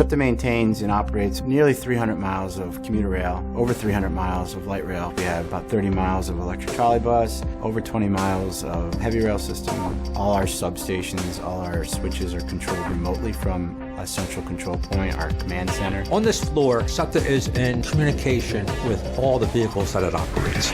SEPTA maintains and operates nearly 300 miles of commuter rail, over 300 miles of light rail. We have about 30 miles of electric trolley bus, over 20 miles of heavy rail system. All our substations, all our switches are controlled remotely from a central control point, our command center. On this floor, SEPTA is in communication with all the vehicles that it operates.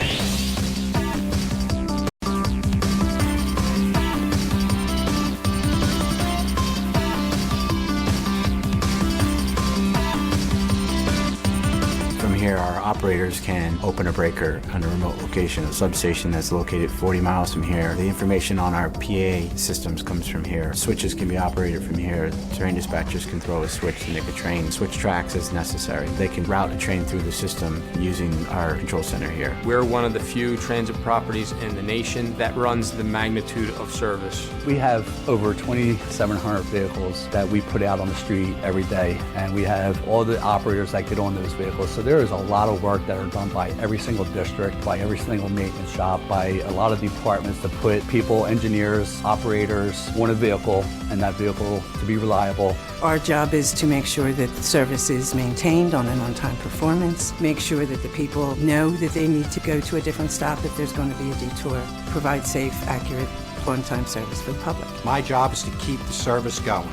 Here, our operators can open a breaker on a remote location, a substation that's located 40 miles from here. The information on our PA systems comes from here. Switches can be operated from here. Train dispatchers can throw a switch to make a train switch tracks as necessary. They can route a train through the system using our control center here. We're one of the few transit properties in the nation that runs the magnitude of service. We have over 2,700 vehicles that we put out on the street every day, and we have all the operators that get on those vehicles. So there is a lot of work that are done by every single district, by every single maintenance shop, by a lot of departments to put people, engineers, operators on a vehicle, and that vehicle to be reliable. Our job is to make sure that the service is maintained on an on-time performance, make sure that the people know that they need to go to a different stop if there's going to be a detour, provide safe, accurate, on-time service for the public. My job is to keep the service going,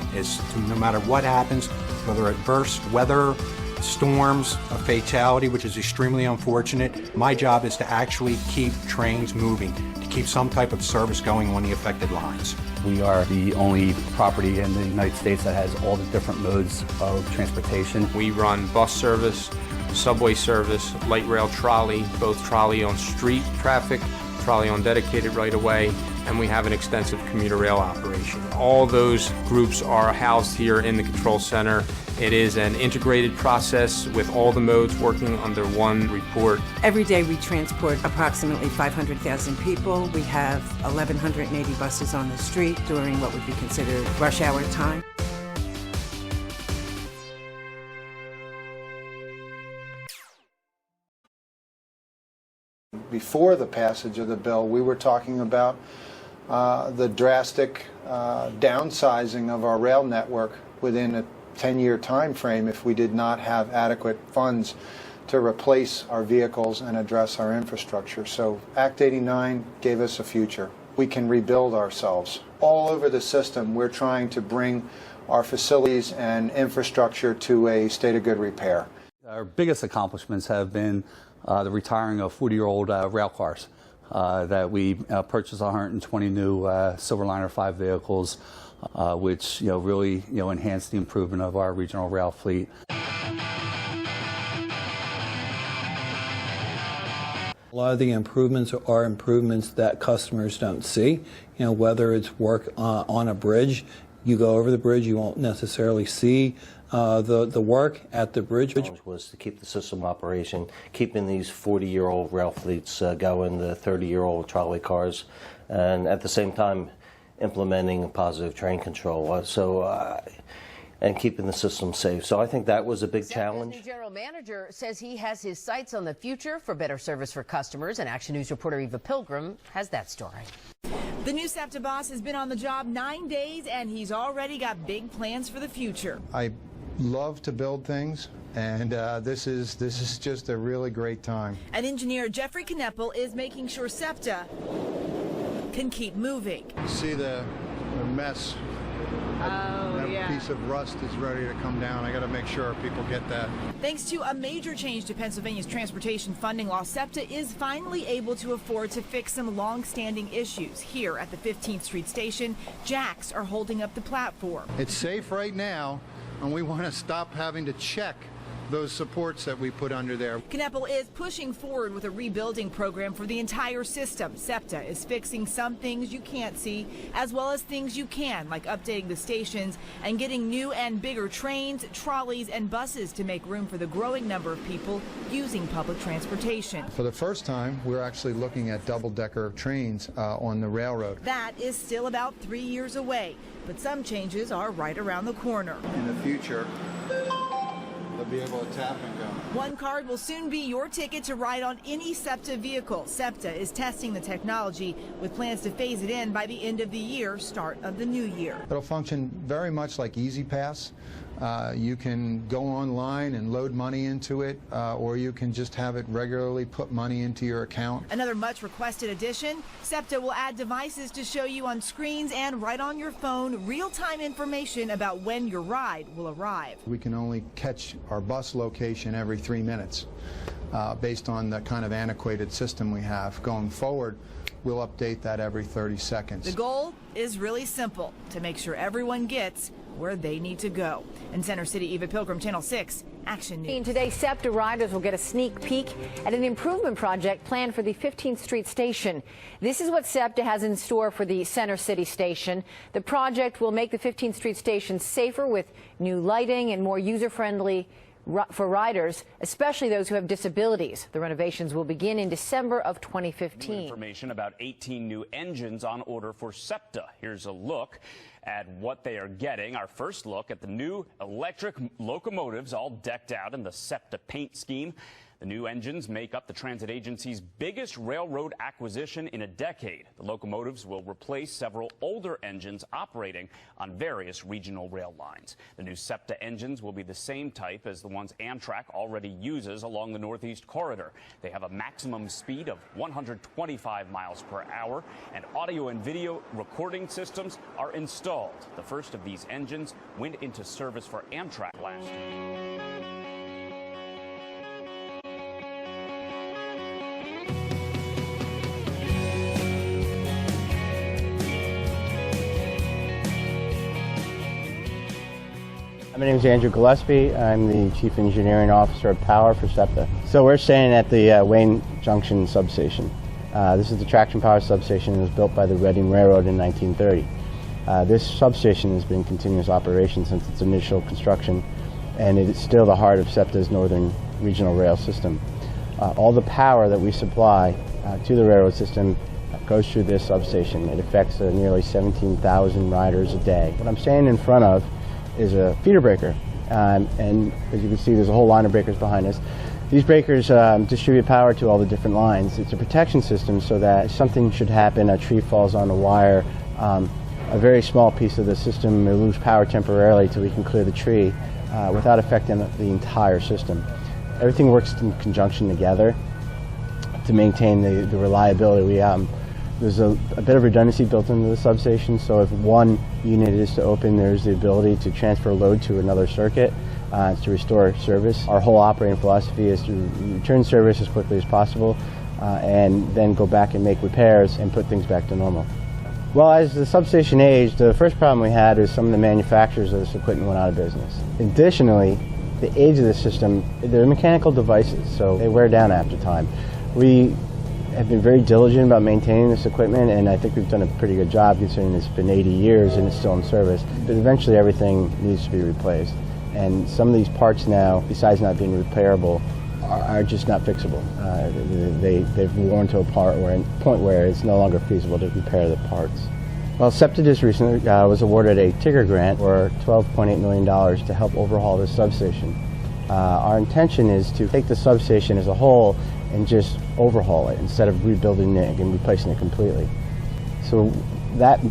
no matter what happens, whether adverse weather, storms, a fatality, which is extremely unfortunate. My job is to actually keep trains moving, to keep some type of service going on the affected lines. We are the only property in the United States that has all the different modes of transportation. We run bus service, subway service, light rail trolley, both trolley on street traffic, trolley on dedicated right-of-way, and we have an extensive commuter rail operation. All those groups are housed here in the control center. It is an integrated process with all the modes working under one report. Every day we transport approximately 500,000 people. We have 1,180 buses on the street during what would be considered rush hour time. Before the passage of the bill, we were talking about the drastic downsizing of our rail network within a 10-year time frame if we did not have adequate funds to replace our vehicles and address our infrastructure. So Act 89 gave us a future. We can rebuild ourselves. All over the system, we're trying to bring our facilities and infrastructure to a state of good repair. Our biggest accomplishments have been the retiring of 40-year-old rail cars. That we purchased 120 new Silverliner 5 vehicles, which really enhanced the improvement of our regional rail fleet. A lot of the improvements are improvements that customers don't see. Whether it's work on a bridge, you go over the bridge, you won't necessarily see the work at the bridge. Was to keep the system operation, keeping these 40-year-old rail fleets going, the 30-year-old trolley cars, and at the same time implementing positive train control. And keeping the system safe. So I think that was a big challenge. The general manager says he has his sights on the future for better service for customers, and Action News reporter Eva Pilgrim has that story. The new SEPTA boss has been on the job 9 days, and he's already got big plans for the future. I love to build things, and this is just a really great time. And engineer Jeffrey Kneppel is making sure SEPTA can keep moving. See the mess. That piece of rust is ready to come down. I got to make sure people get that. Thanks to a major change to Pennsylvania's transportation funding law, SEPTA is finally able to afford to fix some long-standing issues. Here at the 15th Street station, jacks are holding up the platform. It's safe right now, and we want to stop having to check those supports that we put under there. Kneppel is pushing forward with a rebuilding program for the entire system. SEPTA is fixing some things you can't see, as well as things you can, like updating the stations and getting new and bigger trains, trolleys, and buses to make room for the growing number of people using public transportation. For the first time, we're actually looking at double-decker trains on the railroad. That is still about 3 years away, but some changes are right around the corner. In the future, they'll be able to tap and go. One card will soon be your ticket to ride on any SEPTA vehicle. SEPTA is testing the technology with plans to phase it in by the end of the year, start of the new year. It'll function very much like Easy Pass, You can go online and load money into it, or you can just have it regularly put money into your account. Another much requested addition, SEPTA will add devices to show you on screens and right on your phone real-time information about when your ride will arrive. We can only catch our bus location every 3 minutes based on the kind of antiquated system we have. Going forward, we'll update that every 30 seconds. The goal is really simple, to make sure everyone gets where they need to go. In Center City, Eva Pilgrim, Channel 6, Action News. Today, SEPTA riders will get a sneak peek at an improvement project planned for the 15th Street station. This is what SEPTA has in store for the Center City station. The project will make the 15th Street station safer with new lighting and more user-friendly for riders, especially those who have disabilities. The renovations will begin in December of 2015. New information about 18 new engines on order for SEPTA. Here's a look at what they are getting. Our first look at the new electric locomotives, all decked out in the SEPTA paint scheme. The new engines make up the transit agency's biggest railroad acquisition in a decade. The locomotives will replace several older engines operating on various regional rail lines. The new SEPTA engines will be the same type as the ones Amtrak already uses along the Northeast Corridor. They have a maximum speed of 125 miles per hour, and audio and video recording systems are installed. The first of these engines went into service for Amtrak last year. My name is Andrew Gillespie. I'm the Chief Engineering Officer of Power for SEPTA. So we're standing at the Wayne Junction substation. This is the traction power substation that was built by the Reading Railroad in 1930. This substation has been in continuous operation since its initial construction, and it is still the heart of SEPTA's northern regional rail system. All the power that we supply to the railroad system goes through this substation. It affects nearly 17,000 riders a day. What I'm standing in front of is a feeder breaker, and as you can see, there's a whole line of breakers behind us. These breakers distribute power to all the different lines. It's a protection system so that if something should happen, a tree falls on a wire, a very small piece of the system may lose power temporarily till we can clear the tree without affecting the entire system. Everything works in conjunction together to maintain the reliability. There's a bit of redundancy built into the substation, so if one unit is to open, there's the ability to transfer load to another circuit to restore service. Our whole operating philosophy is to return service as quickly as possible and then go back and make repairs and put things back to normal. Well, as the substation aged, the first problem we had is some of the manufacturers of this equipment went out of business. Additionally, the age of the system, they're mechanical devices, so they wear down after time. We have been very diligent about maintaining this equipment, and I think we've done a pretty good job considering it's been 80 years and it's still in service. But eventually everything needs to be replaced. And some of these parts now, besides not being repairable, are just not fixable. They've worn to a point where it's no longer feasible to repair the parts. Well, SEPTA just recently was awarded a Tigger grant for $12.8 million to help overhaul this substation. Our intention is to take the substation as a whole and just overhaul it instead of rebuilding it and replacing it completely. So that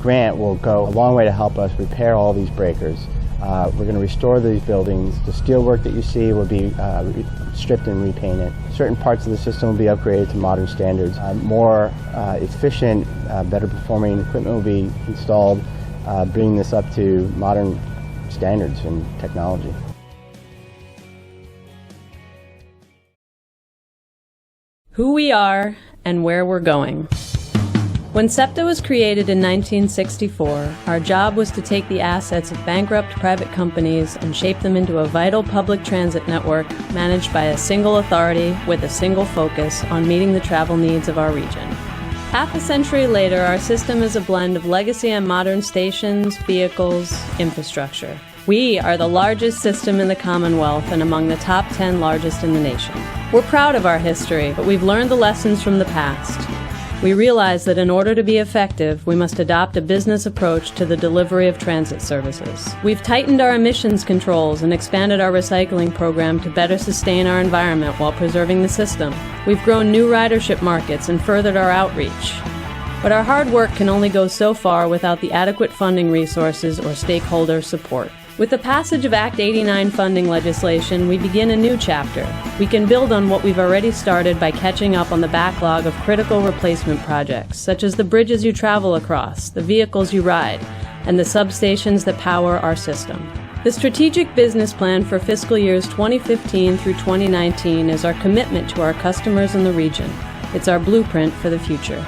grant will go a long way to help us repair all these breakers. We're going to restore these buildings. The steelwork that you see will be stripped and repainted. Certain parts of the system will be upgraded to modern standards. More efficient, better performing equipment will be installed, bringing this up to modern standards and technology. Who we are and where we're going. When SEPTA was created in 1964, our job was to take the assets of bankrupt private companies and shape them into a vital public transit network managed by a single authority with a single focus on meeting the travel needs of our region. Half a century later, our system is a blend of legacy and modern stations, vehicles, infrastructure. We are the largest system in the Commonwealth and among the top 10 largest in the nation. We're proud of our history, but we've learned the lessons from the past. We realize that in order to be effective, we must adopt a business approach to the delivery of transit services. We've tightened our emissions controls and expanded our recycling program to better sustain our environment while preserving the system. We've grown new ridership markets and furthered our outreach. But our hard work can only go so far without the adequate funding resources or stakeholder support. With the passage of Act 89 funding legislation, we begin a new chapter. We can build on what we've already started by catching up on the backlog of critical replacement projects, such as the bridges you travel across, the vehicles you ride, and the substations that power our system. The strategic business plan for fiscal years 2015 through 2019 is our commitment to our customers in the region. It's our blueprint for the future.